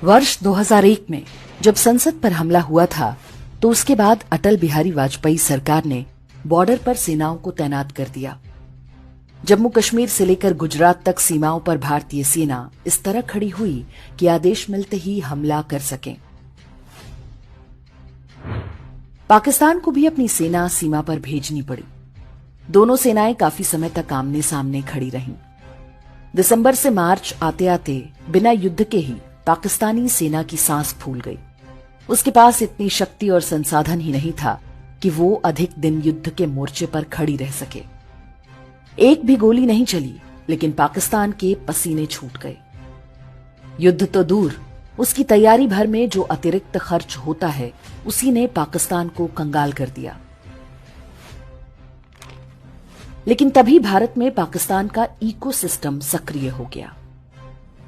वर्ष 2001 में जब संसद पर हमला हुआ था तो उसके बाद अटल बिहारी वाजपेयी सरकार ने बॉर्डर पर सेनाओं को तैनात कर दिया। जम्मू कश्मीर से लेकर गुजरात तक सीमाओं पर भारतीय सेना इस तरह खड़ी हुई कि आदेश मिलते ही हमला कर सके। पाकिस्तान को भी अपनी सेना सीमा पर भेजनी पड़ी। दोनों सेनाएं काफी समय तक आमने सामने खड़ी रहीं। दिसंबर से मार्च आते आते बिना युद्ध के ही पाकिस्तानी सेना की सांस फूल गई। उसके पास इतनी शक्ति और संसाधन ही नहीं था कि वो अधिक दिन युद्ध के मोर्चे पर खड़ी रह सके। एक भी गोली नहीं चली, लेकिन पाकिस्तान के पसीने छूट गए। युद्ध तो दूर, उसकी तैयारी भर में जो अतिरिक्त खर्च होता है उसी ने पाकिस्तान को कंगाल कर दिया। लेकिन तभी भारत में पाकिस्तान का इकोसिस्टम सक्रिय हो गया।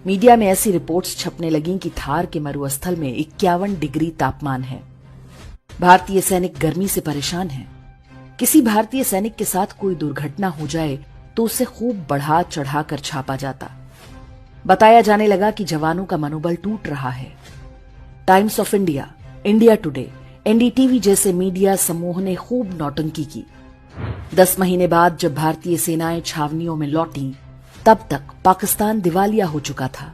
मीडिया में ऐसी रिपोर्ट्स छपने लगीं कि थार के मरुस्थल में 51 डिग्री तापमान है। भारतीय सैनिक गर्मी से परेशान हैं। किसी भारतीय सैनिक के साथ कोई दुर्घटना हो जाए तो उसे खूब बढ़ा चढ़ाकर छापा जाता। बताया जाने लगा कि जवानों का मनोबल टूट रहा है। Times of India, India today, NDTV जैसे मीडिया समूह ने खूब नौटंकी की। 10 महीने बाद जब भारतीय सेनाएं छावनियों में लौटी तब तक पाकिस्तान दिवालिया हो चुका था।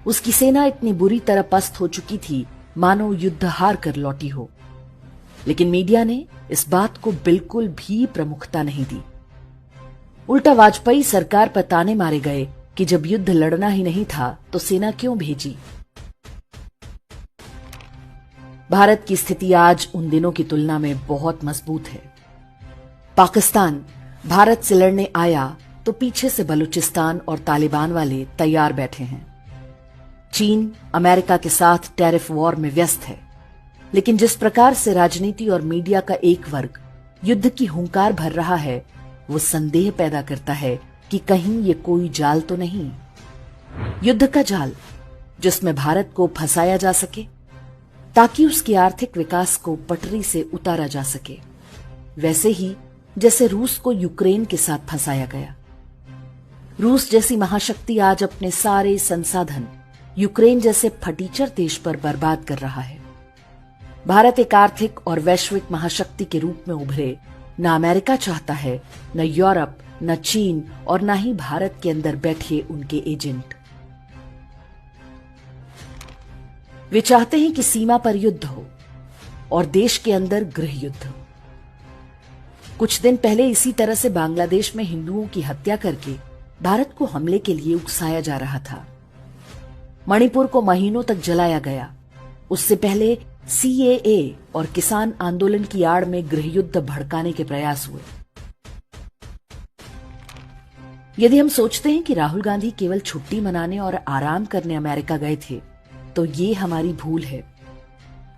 उसकी सेना इतनी बुरी तरह पस्त हो चुकी थी मानो युद्ध हार कर लौटी हो। लेकिन मीडिया ने इस बात को बिल्कुल भी प्रमुखता नहीं दी। उल्टा वाजपेयी सरकार पर ताने मारे गए कि जब युद्ध लड़ना ही नहीं था तो सेना क्यों भेजी। भारत की स्थिति आज उन दिनों की तुलना में बहुत मजबूत है। पाकिस्तान भारत से लड़ने आया तो पीछे से बलूचिस्तान और तालिबान वाले तैयार बैठे हैं। चीन अमेरिका के साथ टैरिफ वॉर में व्यस्त है। लेकिन जिस प्रकार से राजनीति और मीडिया का एक वर्ग युद्ध की हुंकार भर रहा है, वो संदेह पैदा करता है कि कहीं ये कोई जाल तो नहीं, युद्ध का जाल जिसमें भारत को फंसाया जा सके ताकि उसके आर्थिक विकास को पटरी से उतारा जा सके, वैसे ही जैसे रूस को यूक्रेन के साथ फंसाया गया। रूस जैसी महाशक्ति आज अपने सारे संसाधन यूक्रेन जैसे फटीचर देश पर बर्बाद कर रहा है। भारत एक आर्थिक और वैश्विक महाशक्ति के रूप में उभरे न अमेरिका चाहता है, न यूरोप, न चीन और न ही भारत के अंदर बैठे उनके एजेंट। वे चाहते हैं कि सीमा पर युद्ध हो और देश के अंदर गृह युद्ध। कुछ दिन पहले इसी तरह से बांग्लादेश में हिंदुओं की हत्या करके भारत को हमले के लिए उकसाया जा रहा था। मणिपुर को महीनों तक जलाया गया। उससे पहले सीएए और किसान आंदोलन की आड़ में गृहयुद्ध भड़काने के प्रयास हुए। यदि हम सोचते हैं कि राहुल गांधी केवल छुट्टी मनाने और आराम करने अमेरिका गए थे तो ये हमारी भूल है।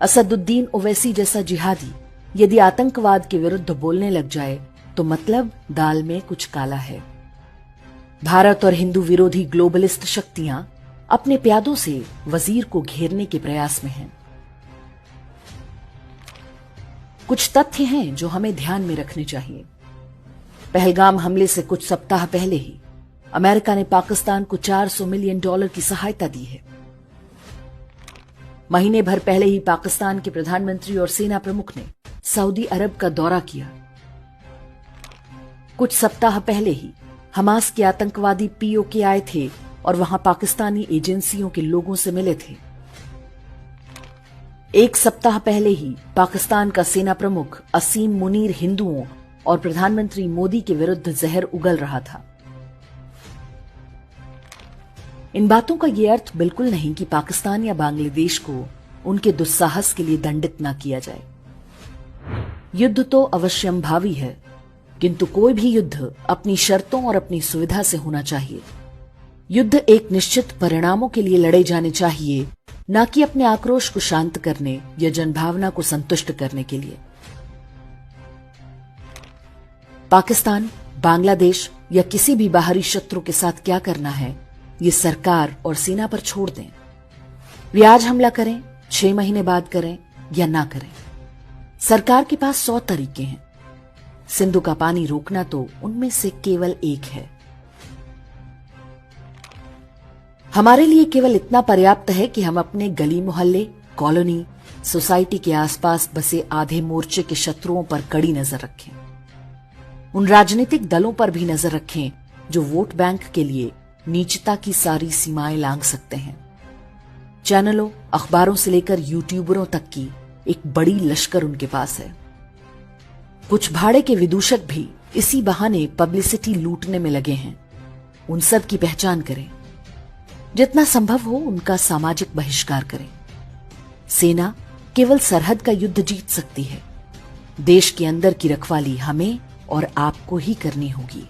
असदुद्दीन ओवैसी जैसा जिहादी यदि आतंकवाद के विरुद्ध बोलने लग जाए तो मतलब दाल में कुछ काला है। भारत और हिंदू विरोधी ग्लोबलिस्ट शक्तियां अपने प्यादों से वजीर को घेरने के प्रयास में हैं। कुछ तथ्य हैं जो हमें ध्यान में रखने चाहिए। पहलगाम हमले से कुछ सप्ताह पहले ही अमेरिका ने पाकिस्तान को $400 मिलियन की सहायता दी है। महीने भर पहले ही पाकिस्तान के प्रधानमंत्री और सेना प्रमुख ने सऊदी अरब का दौरा किया। कुछ सप्ताह पहले ही हमास के आतंकवादी पीओके आए थे और वहां पाकिस्तानी एजेंसियों के लोगों से मिले थे। एक सप्ताह पहले ही पाकिस्तान का सेना प्रमुख असीम मुनीर हिंदुओं और प्रधानमंत्री मोदी के विरुद्ध जहर उगल रहा था। इन बातों का यह अर्थ बिल्कुल नहीं कि पाकिस्तान या बांग्लादेश को उनके दुस्साहस के लिए दंडित न किया जाए। युद्ध तो अवश्यंभावी है, किंतु कोई भी युद्ध अपनी शर्तों और अपनी सुविधा से होना चाहिए। युद्ध एक निश्चित परिणामों के लिए लड़े जाने चाहिए, न कि अपने आक्रोश को शांत करने या जनभावना को संतुष्ट करने के लिए। पाकिस्तान, बांग्लादेश या किसी भी बाहरी शत्रु के साथ क्या करना है, ये सरकार और सेना पर छोड़ दें। वे आज हमला करें, 6 महीने बाद करें या ना करें, सरकार के पास 100 तरीके हैं। सिंधु का पानी रोकना तो उनमें से केवल एक है। हमारे लिए केवल इतना पर्याप्त है कि हम अपने गली मोहल्ले, कॉलोनी, सोसाइटी के आसपास बसे आधे मोर्चे के शत्रुओं पर कड़ी नजर रखें। उन राजनीतिक दलों पर भी नजर रखें जो वोट बैंक के लिए नीचता की सारी सीमाएं लांघ सकते हैं। चैनलों, अखबारों से लेकर यूट्यूबरों तक की एक बड़ी लश्कर उनके पास है। कुछ भाड़े के विदूषक भी इसी बहाने पब्लिसिटी लूटने में लगे हैं। उन सब की पहचान करें, जितना संभव हो उनका सामाजिक बहिष्कार करें। सेना केवल सरहद का युद्ध जीत सकती है। देश के अंदर की रखवाली हमें और आपको ही करनी होगी।